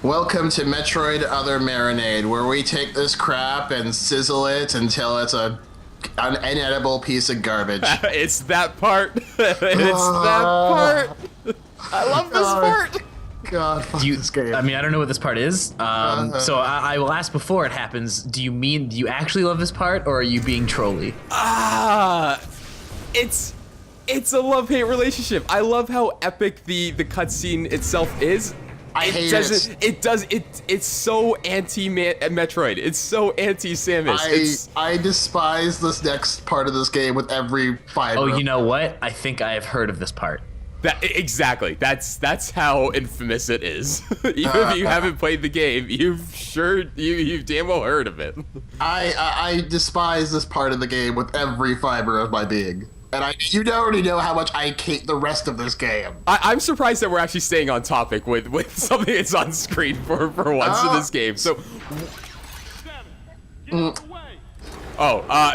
Welcome to Metroid Other Marinade, where we take this crap and sizzle it until it's an inedible piece of garbage. It's that part. It's that part. I love this part. God, fuck this game. I mean, I don't know what this part is. So I will ask before it happens. Do you actually love this part, or are you being trolly? It's a love-hate relationship. I love how epic the cutscene itself is. It's so anti-Metroid. It's so anti-Samus. I despise this next part of this game with every fiber. Oh, you know what? I think I have heard of this part. Exactly. That's how infamous it is. Even if you haven't played the game, you've damn well heard of it. I despise this part of the game with every fiber of my being. And you already know how much I hate the rest of this game. I'm surprised that we're actually staying on topic with something that's on screen for once in this game. So,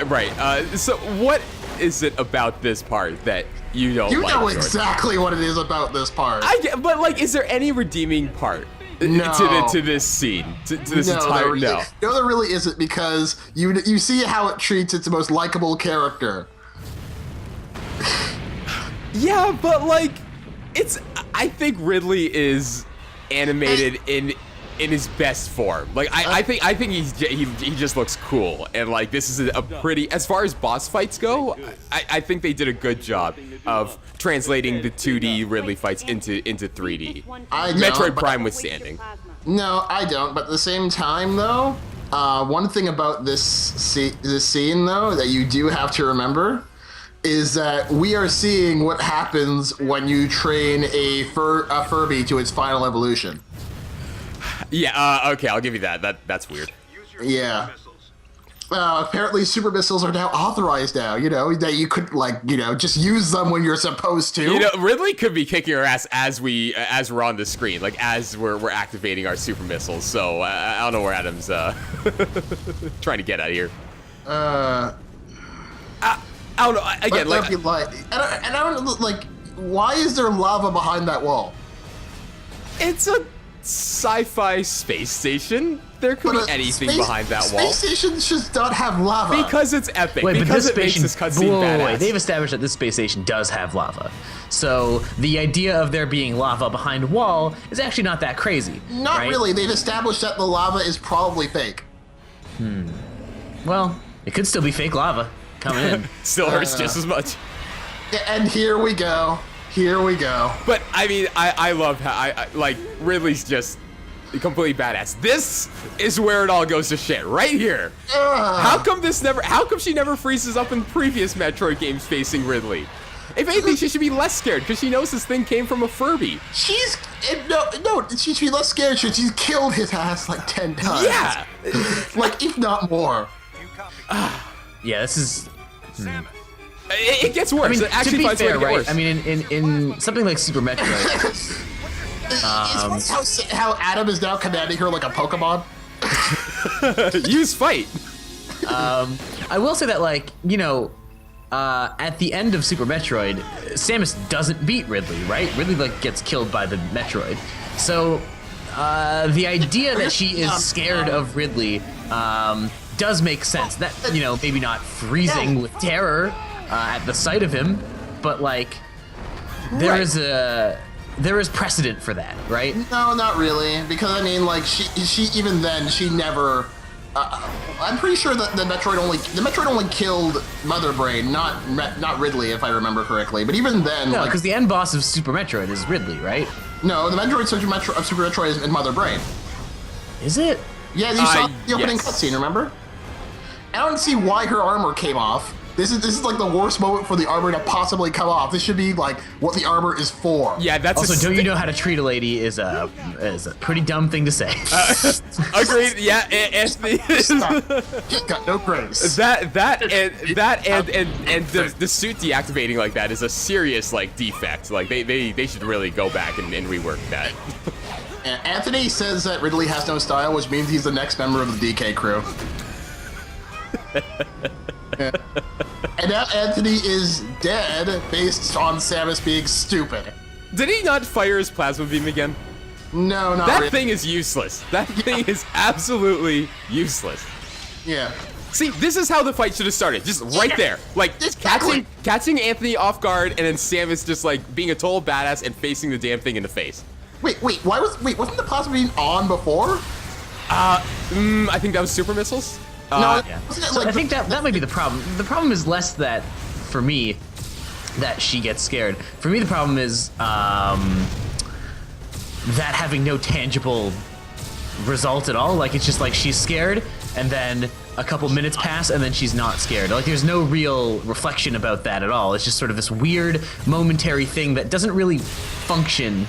right. So what is it about this part that you don't like? You know exactly what it is about this part. But like, is there any redeeming part? No. To this scene, to this entire no. No, there really isn't, because you see how it treats its most likable character. Yeah, but like, I think Ridley is animated in his best form. Like, I think he just looks cool, and like, this is a pretty, as far as boss fights go, I think they did a good job of translating the 2D Ridley fights into 3D. Metroid Prime withstanding. No, I don't. But at the same time, though, one thing about this scene though that you do have to remember is that we are seeing what happens when you train a Furby to its final evolution. Yeah, okay, I'll give you that. That's weird. Yeah. Apparently super missiles are now authorized now, you know, that you could, like, you know, just use them when you're supposed to. You know, Ridley could be kicking our ass as we're on the screen, like, as we're activating our super missiles, so I don't know where Adam's trying to get out of here. I don't know. Again, I don't like. Why is there lava behind that wall? It's a sci-fi space station. There could be anything behind that wall. Space stations should not have lava. Because it's epic. Wait, because it makes this cutscene badass. Wait, they've established that this space station does have lava. So the idea of there being lava behind a wall is actually not that crazy. Not right? really. They've established that the lava is probably fake. Well, it could still be fake lava. Come in. Still hurts just as much. And here we go. Here we go. But I mean, I love how I like Ridley's just completely badass. This is where it all goes to shit, right here. How come she never freezes up in previous Metroid games facing Ridley? If anything, she should be less scared because she knows this thing came from a Furby. She should be less scared. She's killed his ass like 10 times. Yeah, like if not more. Yeah, this is. It gets worse. I mean, it actually to be finds a way fair, to get right? worse. I mean, in something like Super Metroid. Is how Adam is now commanding her like a Pokemon? Use fight. I will say that, like, you know, at the end of Super Metroid, Samus doesn't beat Ridley, right? Ridley like gets killed by the Metroid. So the idea that she is scared of Ridley does make sense. That, you know, maybe not freezing with terror at the sight of him, but like there is precedent for that, right? No, not really, because I mean, like she even then she never. I'm pretty sure that the Metroid only killed Mother Brain, not Ridley, if I remember correctly. But even then, No, like, because the end boss of Super Metroid is Ridley, right? no, the Super Metroid is in Mother Brain. Is it? Yeah, you saw the opening yes. cutscene, remember? I don't see why her armor came off. This is like the worst moment for the armor to possibly come off. This should be like what the armor is for. Yeah, that's also, don't you know how to treat a lady is a pretty dumb thing to say. Agreed. Yeah, and She's got no grace. and the suit deactivating like that is a serious like defect. Like they should really go back and rework that. Anthony says that Ridley has no style, which means he's the next member of the DK crew. And now Anthony is dead based on Samus being stupid. Did he not fire his plasma beam again? No, not That really. thing is useless. That thing is absolutely useless. Yeah. See, this is how the fight should have started. Just right there. Like, Exactly. catching Anthony off guard, and then Samus just, like, being a total badass and facing the damn thing in the face. Wait, wasn't the plasma beam on before? I think that was super missiles. No, Yeah. wasn't it So like I think that might be the problem. The problem is less that, for me, that she gets scared. For me, the problem is that having no tangible result at all. Like, it's just like she's scared, and then a couple minutes pass, and then she's not scared. Like, there's no real reflection about that at all. It's just sort of this weird momentary thing that doesn't really function.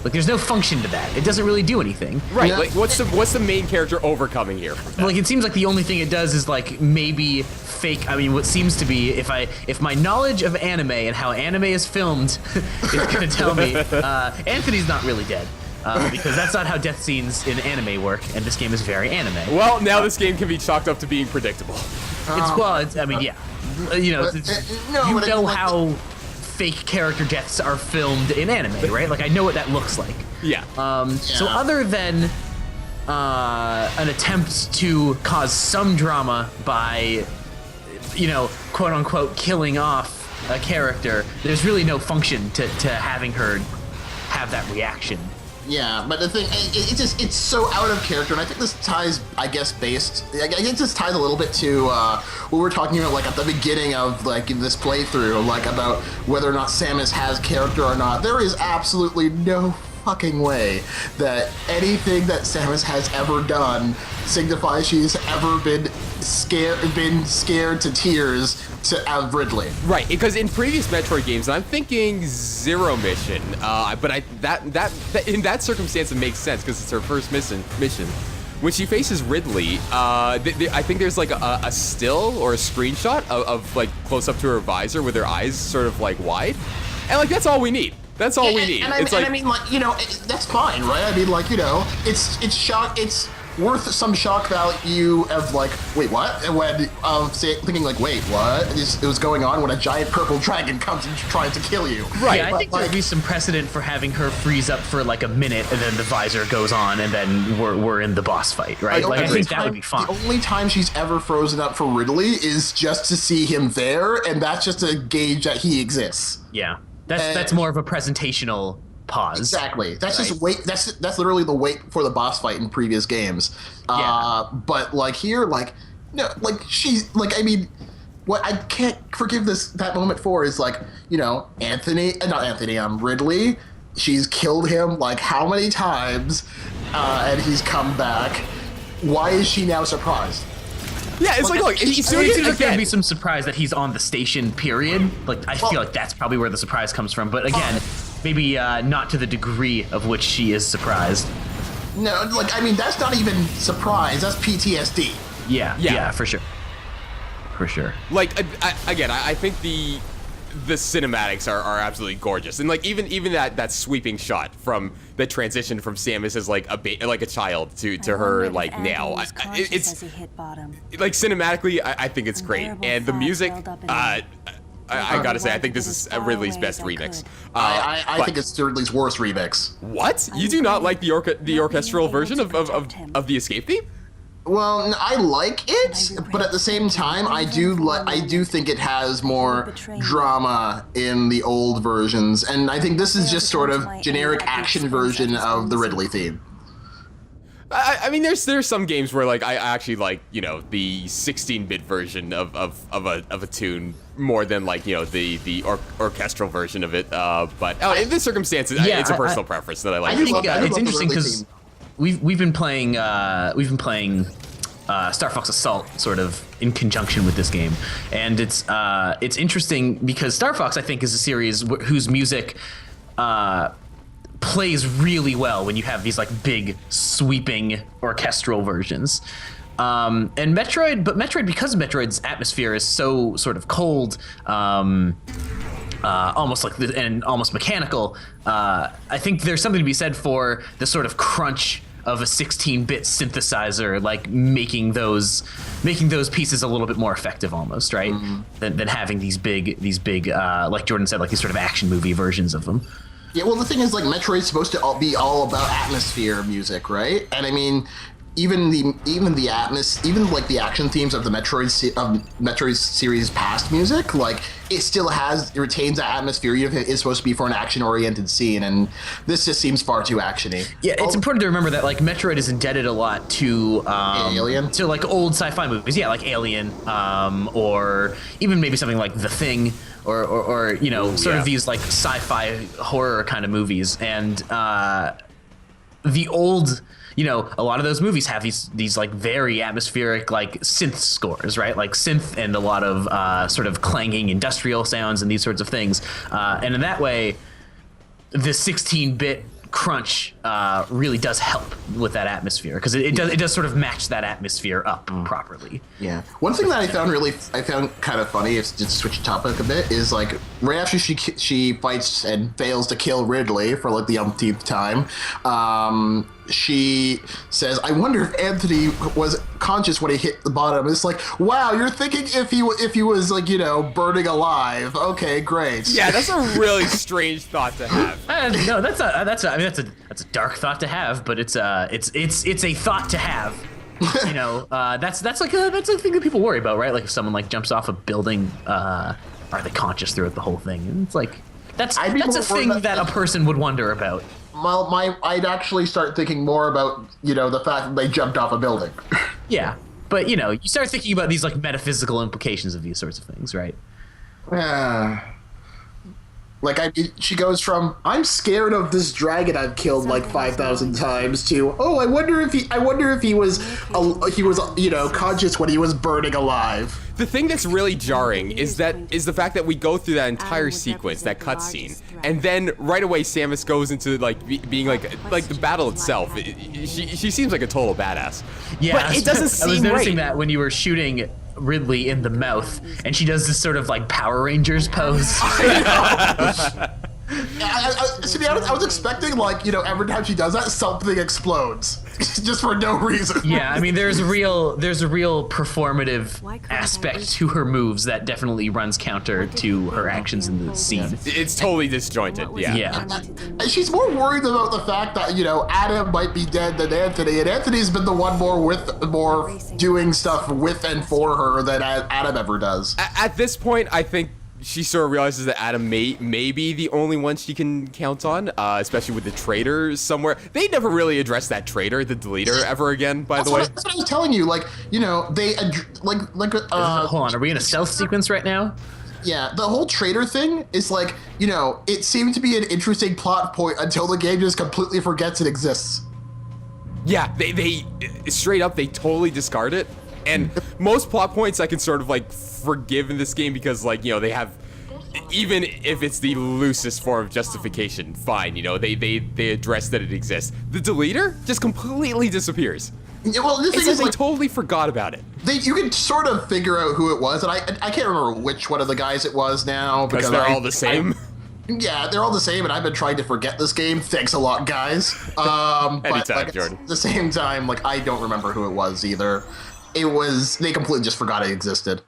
Like, there's no function to that. It doesn't really do anything. Right. Yeah. Like, what's the main character overcoming here? From that? Like, it seems like the only thing it does is like maybe fake. I mean, what seems to be, if my knowledge of anime and how anime is filmed is gonna tell me Anthony's not really dead, because that's not how death scenes in anime work, and this game is very anime. Well, now this game can be chalked up to being predictable. I mean, yeah, you know, no, you but it's know like- how fake character deaths are filmed in anime, right? Like, I know what that looks like. Yeah. So Yeah. other than an attempt to cause some drama by, you know, quote unquote, killing off a character, there's really no function to having her have that reaction. Yeah, but the thing, it's so out of character, and I think this ties, I guess this ties a little bit to what we were talking about, like, at the beginning of, like, this playthrough, like, about whether or not Samus has character or not. There is absolutely no fucking way that anything that Samus has ever done signifies she's ever been scared to tears of Ridley. Right, because in previous Metroid games, and I'm thinking Zero Mission, but that in that circumstance it makes sense because it's her first mission. When she faces Ridley, I think there's like a still or a screenshot of like close up to her visor with her eyes sort of like wide, and like that's all we need. That's all we need. And I mean, like, you know, that's fine, right? I mean, like, you know, it's worth some shock value of, like, wait, what? And when thinking like, wait, what is going on when a giant purple dragon comes and tries to kill you? Right. Yeah, I think there'd be some precedent for having her freeze up for like a minute, and then the visor goes on, and then we're in the boss fight, right? Like, I think that would be fun. The only time she's ever frozen up for Ridley is just to see him there, and that's just to gauge that he exists. Yeah, that's more of a presentational pause. Exactly. That's Right. just wait. That's literally the wait for the boss fight in previous games. Yeah. But like here, like no, like she's like, I mean, what I can't forgive that moment for is, like, you know, Ridley. She's killed him like how many times, and he's come back. Why is she now surprised? Yeah, it's like, look, he's It doing seems it like there'd again. be some surprise that he's on the station, period. Like, I feel like that's probably where the surprise comes from. But again, maybe not to the degree of which she is surprised. No, like, I mean, that's not even surprise. That's PTSD. Yeah, for sure. For sure. Like, I think the cinematics are absolutely gorgeous, and like even that sweeping shot from the transition from Samus as like a child to her like now, it's like cinematically I think it's great, and the music I gotta say I think this is Ridley's best remix. I think it's Ridley's worst remix. What? You do not like the orchestral version of the Escape theme? Well, I like it, but at the same time, I do think it has more drama in the old versions, and I think this is just sort of generic action version of the Ridley theme. I mean, there's some games where like I actually like, you know, the 16-bit version of a tune more than, like, you know, the orchestral version of it. But in this circumstance, it's a personal preference that I like. I think I love it's the interesting Ridley because theme. we've been playing Star Fox Assault sort of in conjunction with this game, and it's interesting because Star Fox, I think, is a series whose music plays really well when you have these like big sweeping orchestral versions. And Metroid, because Metroid's atmosphere is so sort of cold, almost like and almost mechanical, I think there's something to be said for the sort of crunch of a 16-bit synthesizer, like making those pieces a little bit more effective, almost, right? Than having these big, like Jordan said, like these sort of action movie versions of them. Yeah, well, the thing is, like, Metroid's supposed to be all about atmosphere music, right? And I mean, even the even like the action themes of the Metroid series past music, like it retains that atmosphere, even if it is supposed to be for an action oriented scene, and this just seems far too actiony. Yeah, it's important to remember that like Metroid is indebted a lot to Alien, to like old sci-fi movies, yeah, like Alien, or even maybe something like The Thing, or you know, sort of these like sci-fi horror kind of movies, and the old. You know, a lot of those movies have these like very atmospheric like synth scores, right? Like synth and a lot of sort of clanging industrial sounds and these sorts of things. And in that way, the 16-bit crunch really does help with that atmosphere because it does sort of match that atmosphere up properly. Yeah. One thing that I found kind of funny, if just to switch topic a bit, is like right after she fights and fails to kill Ridley for like the umpteenth time, she says, "I wonder if Anthony was conscious when he hit the bottom." It's like, wow, you're thinking if he was like, you know, burning alive. Okay, great. Yeah, that's a really strange thought to have. No, that's a dark thought to have, but it's a thought to have. You know, that's a thing that people worry about, right? Like if someone like jumps off a building, are they conscious throughout the whole thing? And it's like that's a thing that a person would wonder about. Well, I'd actually start thinking more about, you know, the fact that they jumped off a building. Yeah, but you know, you start thinking about these like metaphysical implications of these sorts of things, right? Like she goes from "I'm scared of this dragon I've killed like 5,000 times" to "Oh, I wonder if he was you know, conscious when he was burning alive." The thing that's really jarring is the fact that we go through that entire sequence, that cutscene, and then right away Samus goes into like being like the battle itself. She seems like a total badass. Yeah, but it doesn't seem I was noticing right. that when you were shooting Ridley in the mouth, and she does this sort of like Power Rangers pose. To be honest, I was expecting, like, you know, every time she does that, something explodes, just for no reason. Yeah, I mean, there's a real performative aspect to her moves that definitely runs counter to her actions in the scene. It's totally disjointed. Yeah. And she's more worried about the fact that, you know, Adam might be dead than Anthony, and Anthony's been the one more doing stuff with and for her than Adam ever does. At this point, I think she sort of realizes that Adam may be the only one she can count on, especially with the traitor somewhere. They never really addressed that traitor, the deleter, ever again, by the way. That's what I was telling you. Like, you know, they, hold on, are we in a stealth sequence right now? Yeah, the whole traitor thing is like, you know, it seemed to be an interesting plot point until the game just completely forgets it exists. Yeah, they straight up, they totally discard it. And most plot points I can sort of like forgive in this game because, like, you know, they have, even if it's the loosest form of justification, fine, you know, they address that it exists. The deleter just completely disappears. Yeah, well, the thing it's is, like like, they totally forgot about it. you can sort of figure out who it was, and I can't remember which one of the guys it was now Because they're all the same. Yeah, they're all the same, and I've been trying to forget this game. Thanks a lot, guys. Anytime, but, like, Jordan. At the same time, like, I don't remember who it was either. They completely just forgot it existed.